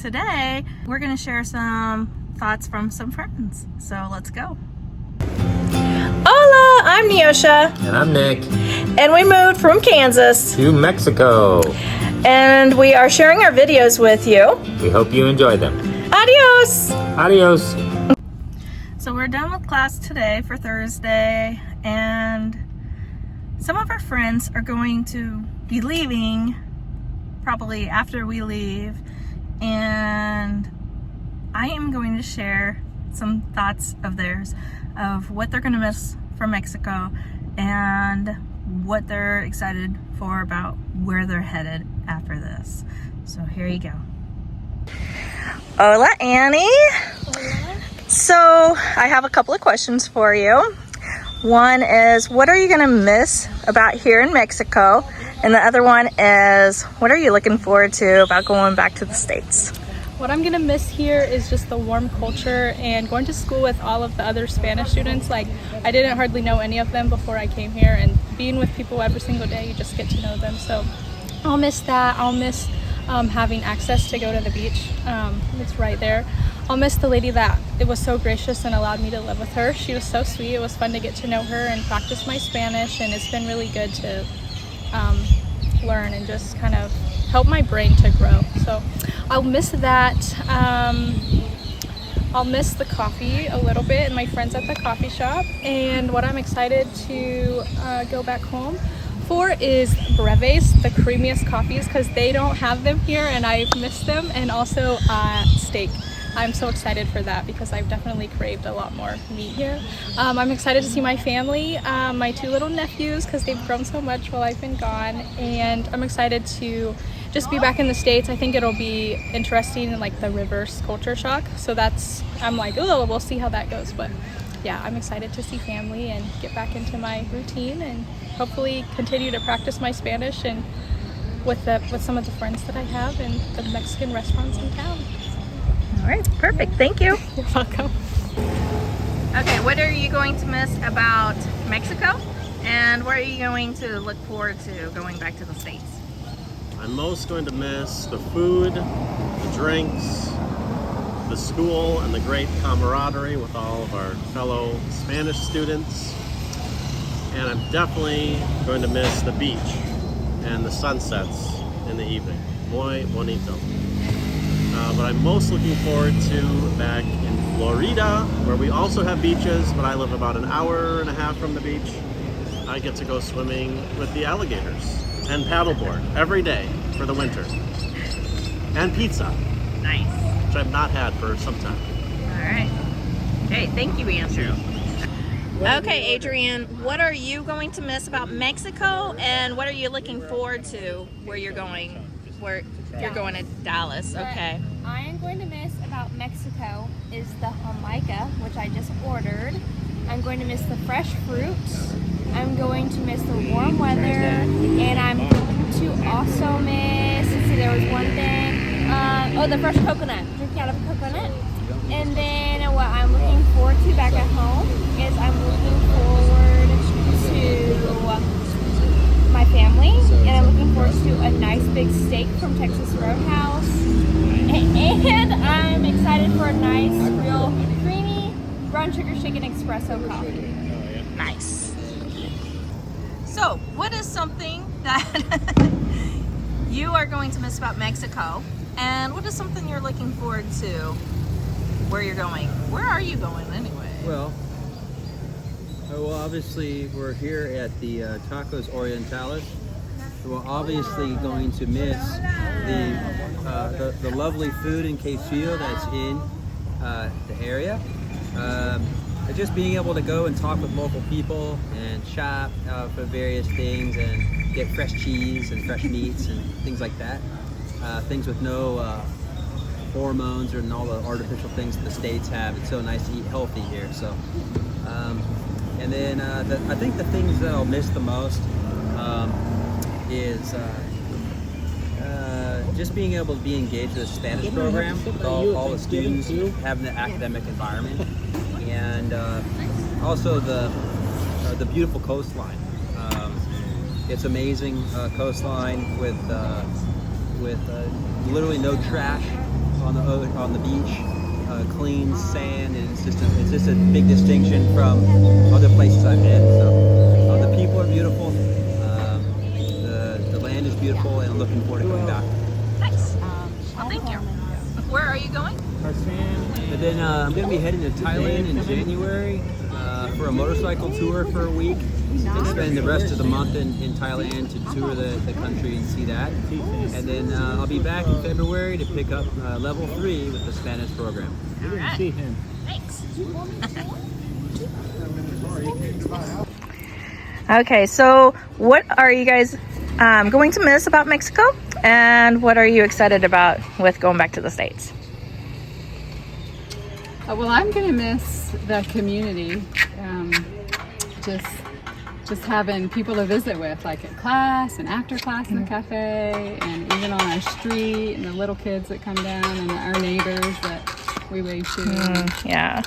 today we're going to share some thoughts from some friends. So let's go. Hola, I'm Neosha. And I'm Nick. And we moved from Kansas To Mexico. and we are sharing our videos with you. We hope you enjoy them. Adios! Adios. So we're done with class today for Thursday, and some of our friends are going to be leaving probably after we leave, and I am going to share some thoughts of theirs of what they're going to miss from Mexico and what they're excited for about where they're headed after this. So here you go. Hola, Annie. Hola. So I have a couple of questions for you. One is, what are you going to miss about here in Mexico? And the other one is, what are you looking forward to about going back to the States? What I'm gonna miss here is just the warm culture and going to school with all of the other Spanish students. Like, I didn't hardly know any of them before I came here, and being with people every single day, you just get to know them. So I'll miss that. I'll miss having access to go to the beach. It's right there. I'll miss the lady that it was so gracious and allowed me to live with her. She was so sweet. It was fun to get to know her and practice my Spanish, and it's been really good to learn and just kind of help my brain to grow. So I'll miss that. I'll miss the coffee a little bit and my friends at the coffee shop. And what I'm excited to go back home for is breves, the creamiest coffees, because they don't have them here and I've missed them. And also steak. I'm so excited for that because I've definitely craved a lot more meat here. I'm excited to see my family, my two little nephews, because they've grown so much while I've been gone. And I'm excited to just be back in the States. I think it'll be interesting, like the reverse culture shock. So I'm like, oh, we'll see how that goes. But yeah, I'm excited to see family and get back into my routine and hopefully continue to practice my Spanish and with some of the friends that I have in the Mexican restaurants in town. All right, perfect. Thank you. You're welcome. Okay, what are you going to miss about Mexico? And what are you going to look forward to going back to the States? I'm most going to miss the food, the drinks, the school, and the great camaraderie with all of our fellow Spanish students. And I'm definitely going to miss the beach and the sunsets in the evening. Muy bonito. But I'm most looking forward to back in Florida, where we also have beaches, but I live about an hour and a half from the beach. I get to go swimming with the alligators and paddleboard every day for the winter. And pizza. Nice. Which I've not had for some time. All right. Okay, thank you, Andrew. Okay, Adrienne, what are you going to miss about Mexico, and what are you looking forward to where you're going? Where you're going to Dallas, okay. What I am going to miss about Mexico is the jamaica, which I just ordered. I'm going to miss the fresh fruits. I'm going to miss the warm weather, and I'm going to also miss, let's see, there was one thing, the fresh coconut, drinking out of a coconut. And then what I'm looking forward to back at home is I'm looking forward to my family, and I'm looking forward to a nice big steak from Texas Roadhouse, and I'm excited for a nice, real creamy brown sugar shaken espresso coffee. Nice. So, what is something that you are going to miss about Mexico, and what is something you're looking forward to where you're going? Where are you going anyway? Well, obviously we're here at the Tacos Orientales. We're obviously going to miss the lovely food and quesillo that's in the area. And just being able to go and talk with local people and shop for various things and get fresh cheese and fresh meats and things like that. Things with no hormones and all the artificial things that the States have. It's so nice to eat healthy here. So. And then I think the things that I'll miss the most is just being able to be engaged with the Spanish program, with all the students, having the academic environment, and also the beautiful coastline. It's amazing coastline with literally no trash on the beach, clean sand, and it's just a big distinction from other places I've been. So the people are beautiful, the land is beautiful, and I'm looking forward to coming back. Nice. Well, thank you. Where are you going? And then I'm going to be heading to Thailand in January for a motorcycle tour for a week, and spend the rest of the month in Thailand to tour the country and see that. And then I'll be back in February to pick up level 3 with the Spanish program. All right. Thanks. Okay, so what are you guys going to miss about Mexico? And what are you excited about with going back to the States? Well, I'm gonna miss the community. Just having people to visit with, like at class and after class in the cafe, and even on our street, and the little kids that come down, and our neighbors that we wave to. Yeah.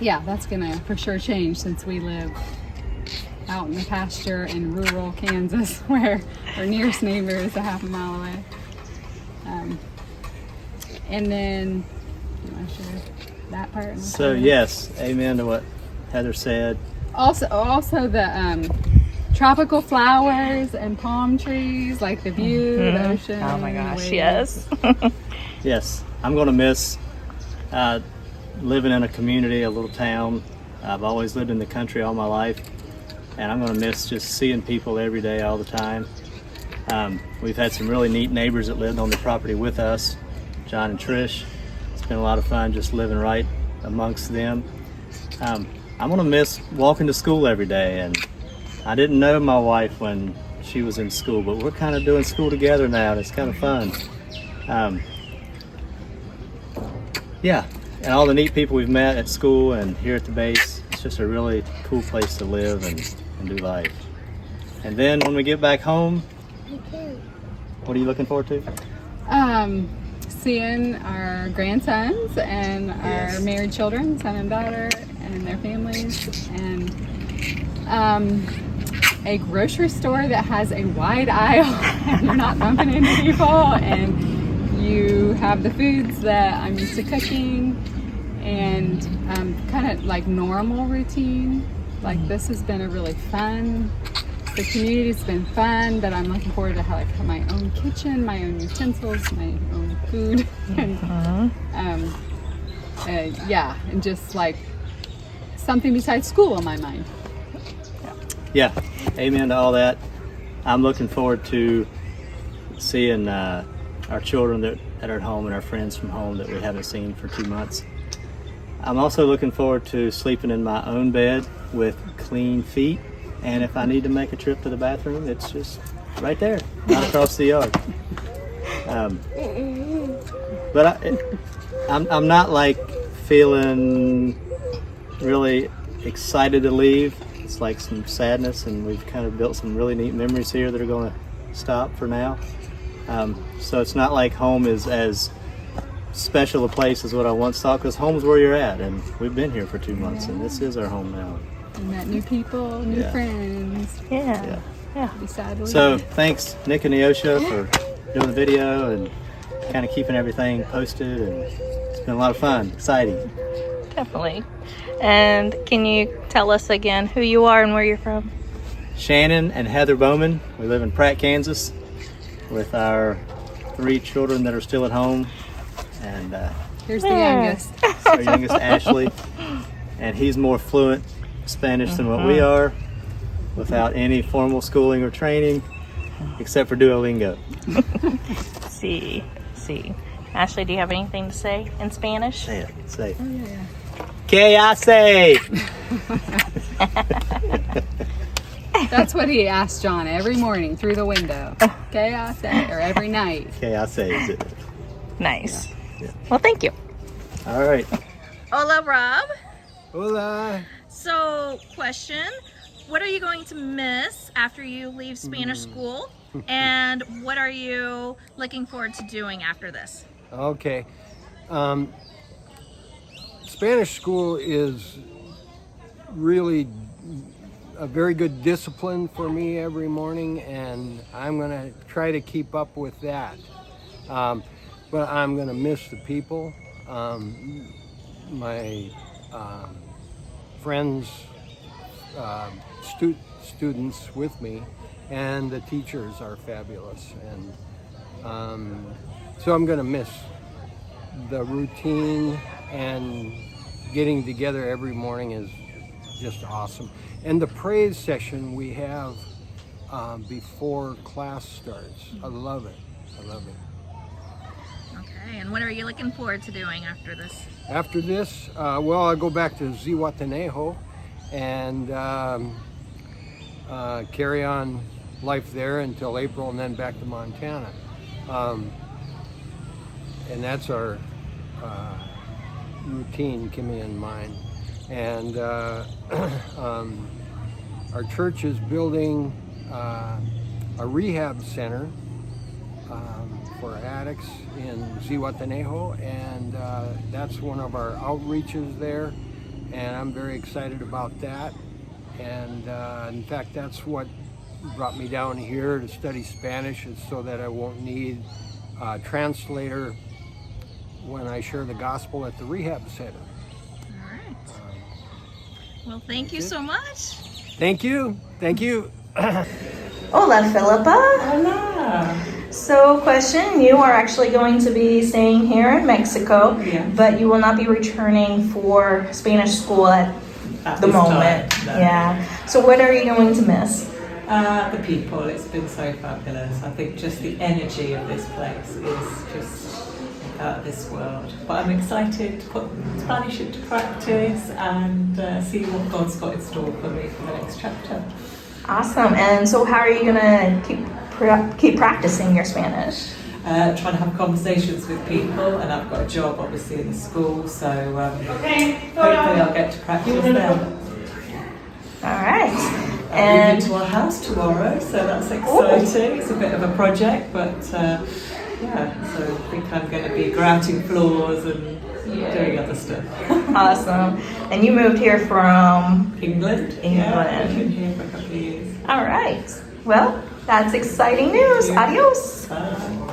Yeah, that's gonna for sure change since we live out in the pasture in rural Kansas, where our nearest neighbor is a half a mile away. And then, you want to share that part? So yes, amen to what Heather said. Also the tropical flowers and palm trees, like the view, the ocean. Oh my gosh, waves. yes. Yes, I'm going to miss living in a community, a little town. I've always lived in the country all my life, and I'm going to miss just seeing people every day, all the time. We've had some really neat neighbors that lived on the property with us, John and Trish. It's been a lot of fun just living right amongst them. I'm going to miss walking to school every day, and I didn't know my wife when she was in school, but we're kind of doing school together now, and it's kind of fun. Yeah, and all the neat people we've met at school and here at the base. It's just a really cool place to live and do life. And then when we get back home, what are you looking forward to? Seeing our grandsons and our married children, son and daughter, and their families, and a grocery store that has a wide aisle and you're not bumping into people, and you have the foods that I'm used to cooking, and kind of like normal routine. Like this has been a really fun, the community's been fun, but I'm looking forward to have my own kitchen, my own utensils, my own food, and yeah, and just like something besides school on my mind. Yeah, amen to all that. I'm looking forward to seeing our children that are at home and our friends from home that we haven't seen for 2 months. I'm also looking forward to sleeping in my own bed with clean feet, and if I need to make a trip to the bathroom, it's just right there, right across the yard. But I'm not like feeling really excited to leave. It's like some sadness, and we've kind of built some really neat memories here that are going to stop for now. So it's not like home is as special a place as what I once thought, because home's where you're at, and we've been here for 2 months, and this is our home now. And met new people, new friends. Yeah. So thanks Nick and Neosha for doing the video and kind of keeping everything posted, and it's been a lot of fun, exciting. Definitely. And can you tell us again who you are and where you're from? Shannon and Heather Bowman. We live in Pratt, Kansas, with our 3 children that are still at home, and Here's the youngest. our youngest Ashley, and he's more fluent Spanish than what we are, without any formal schooling or training, except for Duolingo. See. Ashley, do you have anything to say in Spanish? Say it. Say. ¿Qué hace? That's what he asked John every morning through the window. ¿Qué hace? Or every night. ¿Qué hace? Is it? Nice. Yeah. Well, thank you. All right. Hola, Rob. Hola. So, question. What are you going to miss after you leave Spanish school? And what are you looking forward to doing after this? Okay. Spanish school is really a very good discipline for me every morning, and I'm going to try to keep up with that. but I'm going to miss the people. My friends, students with me, and the teachers are fabulous. And so I'm going to miss the routine, and getting together every morning is just awesome. And the praise session we have before class starts. I love it. I love it. Okay, and what are you looking forward to doing after this? After this, well, I'll go back to Zihuatanejo and carry on life there until April, and then back to Montana. And that's our routine, Kimmy and mine. And our church is building a rehab center for addicts in Zihuatanejo, and that's one of our outreaches there, and I'm very excited about that. And in fact, that's what brought me down here to study Spanish, is so that I won't need a translator when I share the gospel at the rehab center. All right. Well, thank you so much. Thank you. Thank you. Hola, Philippa. Hola. So, question, you are actually going to be staying here in Mexico, but you will not be returning for Spanish school at the moment. Time, no. Yeah. So what are you going to miss? The people, it's been so fabulous. I think just the energy of this place is just out of this world. But I'm excited to put Spanish into practice and see what God's got in store for me for the next chapter. Awesome. And so how are you going to keep practicing your Spanish? Trying to have conversations with people, and I've got a job obviously in the school, so hopefully I'll get to practice there. All right. I'm And moving to our house tomorrow, so that's exciting. It's a bit of a project, but yeah, so I think I'm going to be grouting floors and doing other stuff. awesome. And you moved here from England. Yeah, I've been here for a couple of years. All right. Well, that's exciting news. Adios. Bye.